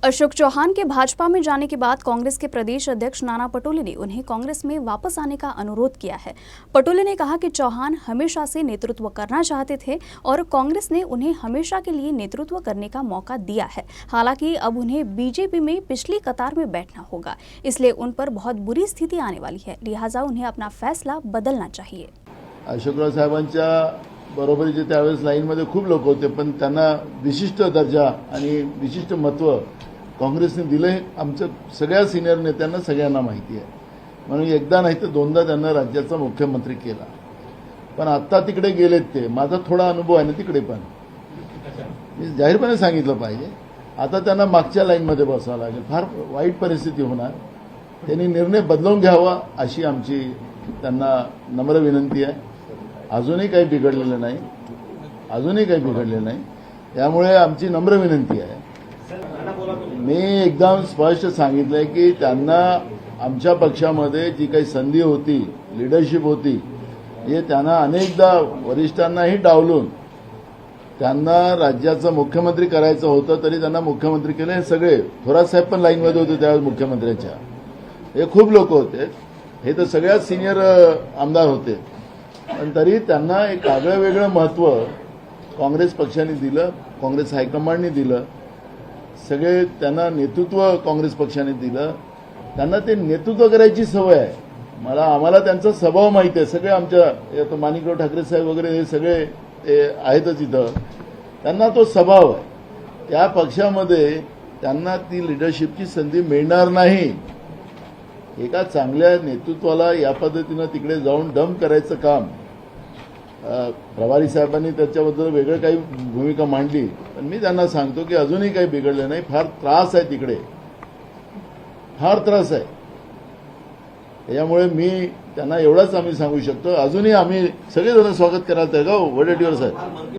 अशोक चौहान के भाजपा में जाने के बाद कांग्रेस के प्रदेश अध्यक्ष नाना पटोले ने उन्हें कांग्रेस में वापस आने का अनुरोध किया है। पटोले ने कहा कि चौहान हमेशा से नेतृत्व करना चाहते थे और कांग्रेस ने उन्हें हमेशा के लिए नेतृत्व करने का मौका दिया है। हालांकि अब उन्हें बीजेपी में पिछली कतार में बैठना होगा, इसलिए उन पर बहुत बुरी स्थिति आने वाली है, लिहाजा उन्हें अपना फैसला बदलना चाहिए। अशोकराव साहेबांच्या बरोबरीचे त्यावेळेस लाईनमध्ये खूप लोक होते, पण त्यांना विशिष्ट दर्जा आणि विशिष्ट महत्त्व काँग्रेसने दिले आमच्या सगळ्या सिनियर नेत्यांना सगळ्यांना माहिती आहे। म्हणून एकदा नाही तर दोनदा त्यांना राज्याचा मुख्यमंत्री केला, पण आता तिकडे गेलेत ते। माझा थोडा अनुभव आहे ना तिकडे, पण मी जाहीरपणे सांगितलं पाहिजे आता त्यांना मागच्या लाईनमध्ये बसावं लागेल, फार वाईट परिस्थिती होणार। त्यांनी निर्णय बदलून घ्यावा अशी आमची त्यांना नम्र विनंती आहे। अजूनही काही बिघडलेलं नाही, त्यामुळे आमची नम्र विनंती आहे। मी एकदम स्पष्ट सांगितलंय की त्यांना आमच्या पक्षामध्ये जी काही संधी होती, लीडरशिप होती, हे त्यांना अनेकदा वरिष्ठांनाही डावलून त्यांना राज्याचा मुख्यमंत्री करायचं होतं, तरी त्यांना मुख्यमंत्री केले। हे सगळे थोरात साहेब पण लाईनमध्ये होते त्यावेळेस मुख्यमंत्र्यांच्या, हे खूप लोक होते, हे तर सगळ्यात सिनियर आमदार होते, पण तरी त्यांना एक आगळं वेगळं महत्त्व काँग्रेस पक्षाने दिलं, काँग्रेस हायकमांडने दिलं, सगळे त्यांना नेतृत्व काँग्रेस पक्षाने दिलं। त्यांना ते नेतृत्व करायची सवय आहे। आम्हाला त्यांचा स्वभाव माहिती आहे। सगळे आमच्या माणिकराव ठाकरे साहेब वगैरे हे सगळे आहेतच इथं, त्यांना तो स्वभाव आहे। त्या पक्षामध्ये त्यांना ती लीडरशिपची संधी मिळणार नाही। एका चांगल्या नेतृत्वाला या पद्धतीनं तिकडे जाऊन डंप करायचं काम, प्रभारी साहेबांनी त्याच्याबद्दल वेगळं काही भूमिका मांडली, पण मी त्यांना सांगतो की अजूनही काही बिघडलं नाही। फार त्रास आहे तिकडे, फार त्रास आहे। त्यामुळे मी त्यांना एवढंच आम्ही सांगू शकतो, अजूनही आम्ही सगळेजण स्वागत करायला तयार आहोत। What it your Saheb.